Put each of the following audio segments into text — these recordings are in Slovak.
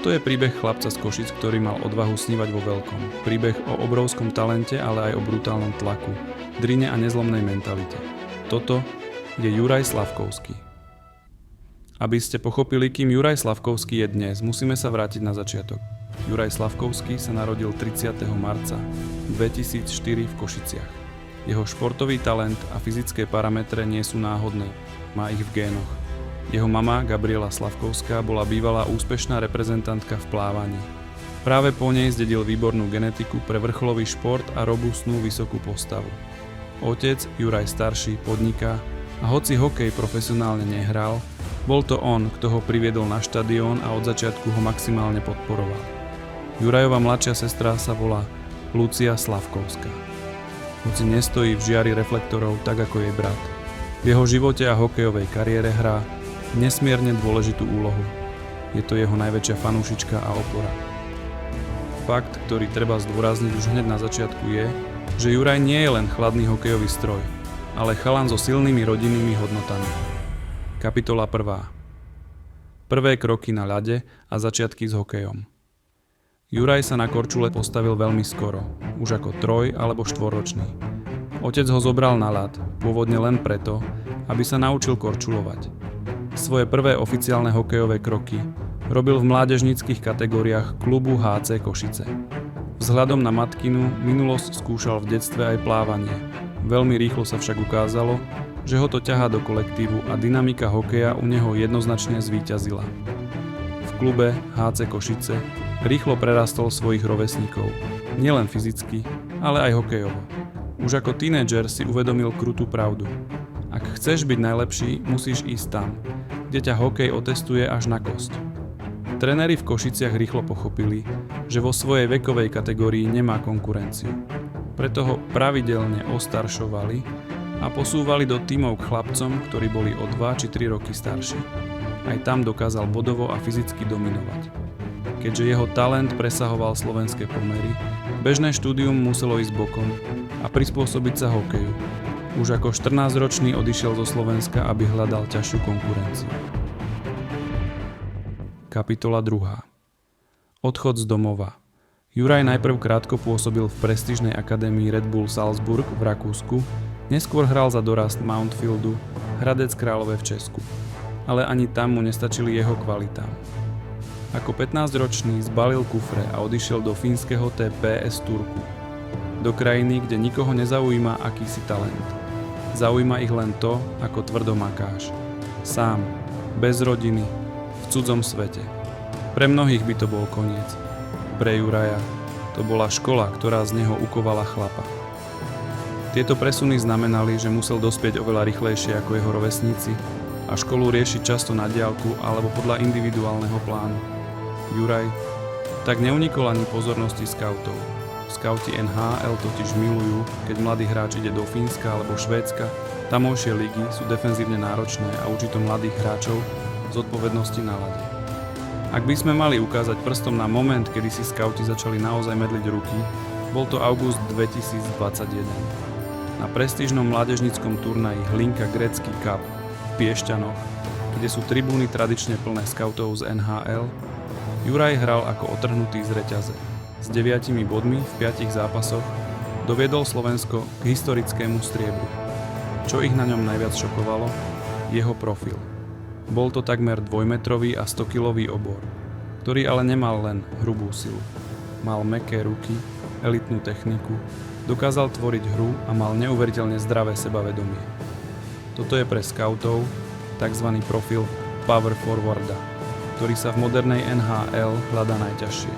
To je príbeh chlapca z Košic, ktorý mal odvahu snívať vo veľkom. Príbeh o obrovskom talente, ale aj o brutálnom tlaku, drine a nezlomnej mentalite. Toto je Juraj Slavkovský. Aby ste pochopili, kým Juraj Slavkovský je dnes, musíme sa vrátiť na začiatok. Juraj Slavkovský sa narodil 30. marca 2004 v Košiciach. Jeho športový talent a fyzické parametre nie sú náhodné, má ich v génoch. Jeho mama, Gabriela Slavkovská, bola bývalá úspešná reprezentantka v plávaní. Práve po nej zdedil výbornú genetiku pre vrcholový šport a robustnú vysokú postavu. Otec, Juraj starší, podniká a hoci hokej profesionálne nehral, bol to on, kto ho priviedol na štadión a od začiatku ho maximálne podporoval. Jurajova mladšia sestra sa volá Lucia Slavkovská. Hoci nestojí v žiari reflektorov tak ako jej brat. V jeho živote a hokejovej kariére hrá nesmierne dôležitú úlohu. Je to jeho najväčšia fanúšička a opora. Fakt, ktorý treba zdôrazniť už hneď na začiatku je, že Juraj nie je len chladný hokejový stroj, ale chalan so silnými rodinnými hodnotami. Kapitola 1. Prvé kroky na ľade a začiatky s hokejom. Juraj sa na korčule postavil veľmi skoro, už ako 3- alebo 4-ročný. Otec ho zobral na ľad, pôvodne len preto, aby sa naučil korčulovať. Svoje prvé oficiálne hokejové kroky robil v mládežníckych kategóriách klubu HC Košice. Vzhľadom na matkinu minulosť skúšal v detstve aj plávanie. Veľmi rýchlo sa však ukázalo, že ho to ťahá do kolektívu a dynamika hokeja u neho jednoznačne zvíťazila. V klube HC Košice rýchlo prerastol svojich rovesníkov, nielen fyzicky, ale aj hokejovo. Už ako tínedžer si uvedomil krutú pravdu. Ak chceš byť najlepší, musíš ísť tam, kde ťa hokej otestuje až na kosť. Tréneri v Košiciach rýchlo pochopili, že vo svojej vekovej kategórii nemá konkurenciu. Preto ho pravidelne ostaršovali a posúvali do tímov k chlapcom, ktorí boli o 2 či 3 roky starší. Aj tam dokázal bodovo a fyzicky dominovať. Keďže jeho talent presahoval slovenské pomery, bežné štúdium muselo ísť bokom a prispôsobiť sa hokeju. Už ako 14-ročný odišiel zo Slovenska, aby hľadal ťažšiu konkurenciu. Kapitola 2. Odchod z domova. Juraj najprv krátko pôsobil v prestížnej akadémii Red Bull Salzburg v Rakúsku, neskôr hral za dorast Mountfieldu, Hradec Králové v Česku. Ale ani tam mu nestačili jeho kvalitám. Ako 15-ročný zbalil kufre a odišiel do fínskeho TPS Turku. Do krajiny, kde nikoho nezaujíma akýsi talent. Zaujíma ich len to, ako tvrdo makáš. Sám, bez rodiny, v cudzom svete. Pre mnohých by to bol koniec. Pre Juraja to bola škola, ktorá z neho ukovala chlapa. Tieto presuny znamenali, že musel dospieť oveľa rýchlejšie ako jeho rovesníci a školu riešiť často na diaľku alebo podľa individuálneho plánu. Juraj tak neunikol ani pozornosti skautov. Skauti NHL totiž milujú, keď mladý hráč ide do Fínska alebo Švédska. Tamojšie ligy sú defenzívne náročné a učí to mladých hráčov zodpovednosti na ľade. Ak by sme mali ukázať prstom na moment, kedy si skauti začali naozaj medliť ruky, bol to august 2021. Na prestížnom mládežníckom turnaji Hlinka Grecký Cup v Piešťanoch, kde sú tribúny tradične plné skautov z NHL, Juraj hral ako otrhnutý z reťaze. S 9 bodmi v 5 zápasoch doviedol Slovensko k historickému striebru. Čo ich na ňom najviac šokovalo? Jeho profil. Bol to takmer 2-metrový a 100-kilový obor, ktorý ale nemal len hrubú silu. Mal mäkké ruky, elitnú techniku, dokázal tvoriť hru a mal neuveriteľne zdravé sebavedomie. Toto je pre skautov tzv. Profil power forwarda, ktorý sa v modernej NHL hľadá najťažšie.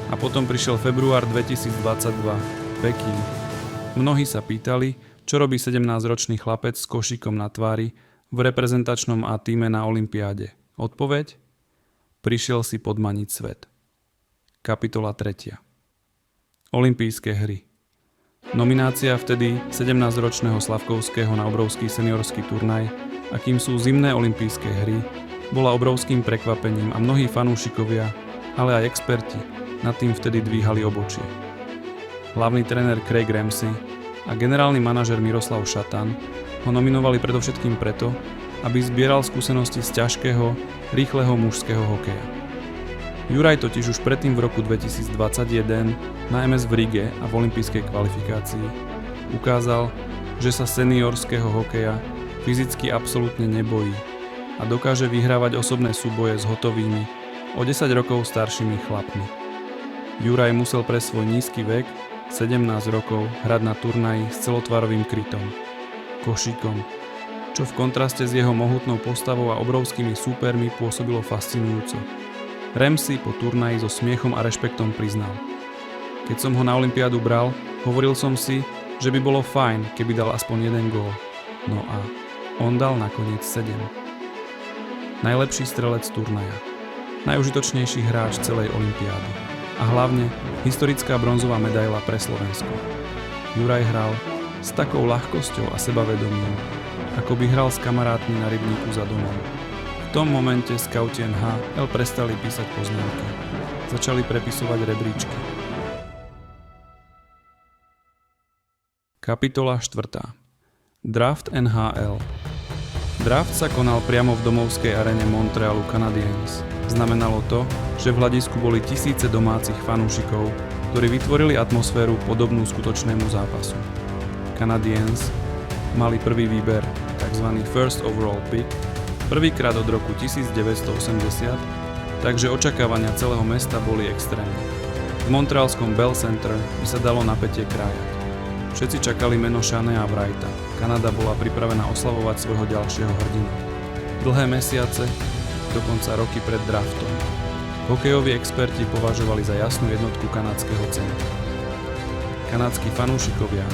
A potom prišiel február 2022, Peking. Mnohí sa pýtali, čo robí 17-ročný chlapec s košíkom na tvári v reprezentačnom A tíme na olympiáde. Odpoveď? Prišiel si podmaniť svet. Kapitola 3. Olympijské hry. Nominácia vtedy 17-ročného Slavkovského na obrovský seniorský turnaj, akým sú zimné olympijské hry, bola obrovským prekvapením a mnohí fanúšikovia, ale aj experti nad tým vtedy dvíhali obočie. Hlavný tréner Craig Ramsay a generálny manažer Miroslav Šatan ho nominovali predovšetkým preto, aby zbieral skúsenosti z ťažkého, rýchleho mužského hokeja. Juraj totiž už predtým v roku 2021 na MS v Rige a v olympijskej kvalifikácii ukázal, že sa seniorského hokeja fyzicky absolútne nebojí a dokáže vyhrávať osobné súboje s hotovými, o 10 rokov staršími chlapmi. Juraj musel pre svoj nízky vek, 17 rokov, hrať na turnaji s celotvarovým krytom, košíkom, čo v kontraste s jeho mohutnou postavou a obrovskými súpermi pôsobilo fascinujúco. Ramsey po turnaji so smiechom a rešpektom priznal: keď som ho na olympiádu bral, hovoril som si, že by bolo fajn, keby dal aspoň jeden gól. No a on dal nakoniec 7. Najlepší strelec turnaja, najužitočnejší hráč celej olympiády a hlavne historická bronzová medaila pre Slovensko. Juraj hral s takou ľahkosťou a sebavedomím, ako by hral s kamarátmi na rybníku za domom. V tom momente skauti NHL prestali písať poznámky. Začali prepisovať rebríčky. Kapitola 4. Draft NHL. Draft sa konal priamo v domovskej aréne Montrealu Canadiens. Znamenalo to, že v hľadisku boli tisíce domácich fanúšikov, ktorí vytvorili atmosféru podobnú skutočnému zápasu. Canadiens mali prvý výber, tzv. First Overall Pick, prvýkrát od roku 1980, takže očakávania celého mesta boli extrémne. V montrealskom Bell Center by sa dalo napätie krájať. Všetci čakali meno Shanea Wrighta. Kanada bola pripravená oslavovať svojho ďalšieho hrdinu. Dlhé mesiace, dokonca roky pred draftom, hokejoví experti považovali za jasnú jednotku kanadského centra. Kanadskí fanúšikovia,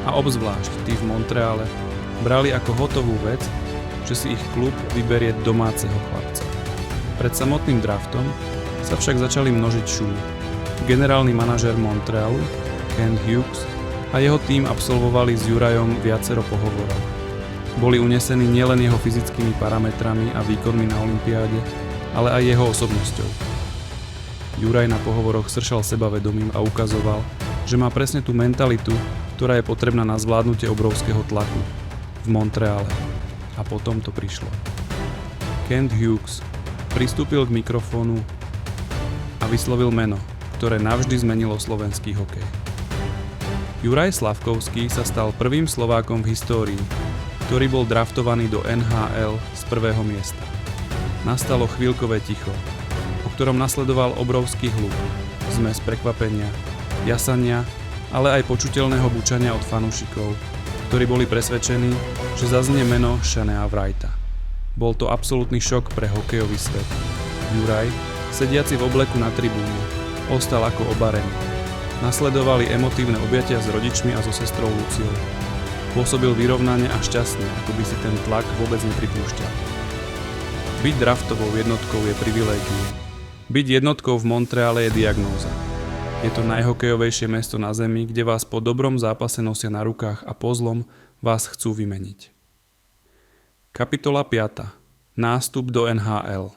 a obzvlášť tí v Montreale, brali ako hotovú vec, že si ich klub vyberie domáceho chlapca. Pred samotným draftom sa však začali množiť šumy. Generálny manažér Montrealu, Kent Hughes, a jeho tím absolvovali s Jurajom viacero pohovorov. Boli unesení nielen jeho fyzickými parametrami a výkonmi na olympiáde, ale aj jeho osobnosťou. Juraj na pohovoroch sršal sebavedomím a ukazoval, že má presne tú mentalitu, ktorá je potrebná na zvládnutie obrovského tlaku v Montreale. A potom to prišlo. Kent Hughes pristúpil k mikrofónu a vyslovil meno, ktoré navždy zmenilo slovenský hokej. Juraj Slavkovský sa stal prvým Slovákom v histórii, ktorý bol draftovaný do NHL z prvého miesta. Nastalo chvíľkové ticho, po ktorom nasledoval obrovský hluk, zmes prekvapenia, jasania, ale aj počuteľného bučania od fanúšikov, ktorí boli presvedčení, že zaznie meno Shanea Wrighta. Bol to absolútny šok pre hokejový svet. Juraj, sediaci v obleku na tribúne, ostal ako obarený. Nasledovali emotívne objatia s rodičmi a so sestrou Luciou. Pôsobil vyrovnane a šťastne, ako by si ten tlak vôbec nepripúšťal. Byť draftovou jednotkou je privilégium. Byť jednotkou v Montreale je diagnóza. Je to najhokejovejšie mesto na zemi, kde vás po dobrom zápase nosia na rukách a po zlom vás chcú vymeniť. Kapitola 5. Nástup do NHL.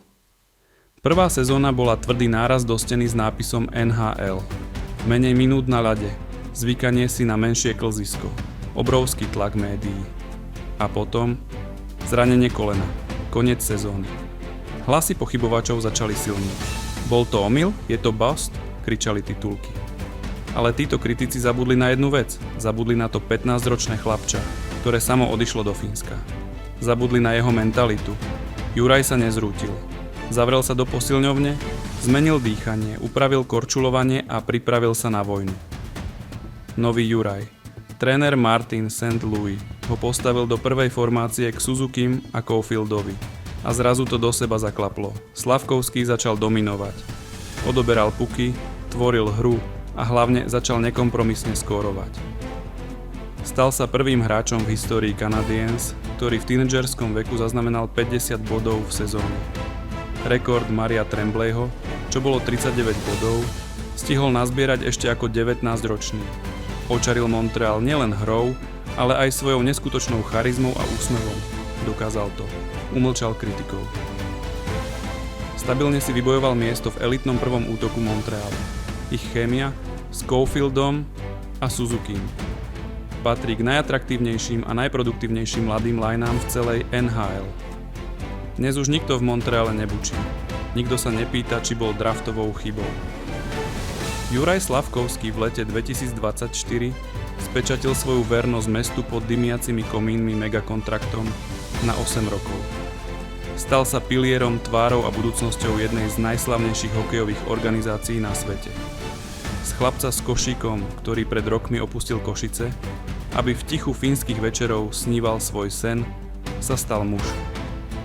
Prvá sezóna bola tvrdý náraz do steny s nápisom NHL. Menej minút na ľade, zvykanie si na menšie klzisko, obrovský tlak médií. A potom zranenie kolena, koniec sezóny. Hlasy pochybovačov začali silniť. Bol to omyl? Je to bust? Kričali titulky. Ale títo kritici zabudli na jednu vec. Zabudli na to 15-ročné chlapča, ktoré samo odišlo do Fínska. Zabudli na jeho mentalitu. Juraj sa nezrútil. Zavrel sa do posilňovne, zmenil dýchanie, upravil korčulovanie a pripravil sa na vojnu. Nový Juraj. Tréner Martin St. Louis ho postavil do prvej formácie k Suzukim a Caulfieldovi. A zrazu to do seba zaklaplo. Slavkovský začal dominovať. Odoberal puky, tvoril hru a hlavne začal nekompromisne skórovať. Stal sa prvým hráčom v histórii Canadiens, ktorý v tínedžerskom veku zaznamenal 50 bodov v sezóne. Rekord Maria Tremblayho, čo bolo 39 bodov, stihol nazbierať ešte ako 19-ročný. Očaril Montreal nielen hrou, ale aj svojou neskutočnou charizmou a úsmevom. Dokázal to. Umlčal kritikov. Stabilne si vybojoval miesto v elitnom prvom útoku Montrealu. Ich chémia s Caulfieldom a Suzukim patrí k najatraktívnejším a najproduktívnejším mladým lineám v celej NHL. Dnes už nikto v Montreale nebučí. Nikto sa nepýta, či bol draftovou chybou. Juraj Slavkovský v lete 2024 spečatil svoju vernosť mestu pod dymiacimi komínmi megakontraktom na 8 rokov. Stal sa pilierom, tvárou a budúcnosťou jednej z najslavnejších hokejových organizácií na svete. Z chlapca s košíkom, ktorý pred rokmi opustil Košice, aby v tichu fínskych večerov sníval svoj sen, sa stal muž.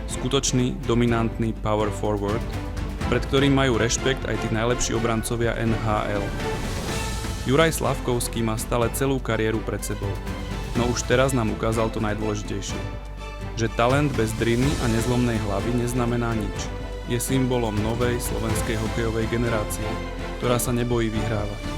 Skutočný, dominantný power forward, pred ktorým majú rešpekt aj tí najlepší obrancovia NHL. Juraj Slavkovský má stále celú kariéru pred sebou, no už teraz nám ukázal to najdôležitejšie. Že talent bez driny a nezlomnej hlavy neznamená nič. Je symbolom novej slovenskej hokejovej generácie, ktorá sa nebojí vyhrávať.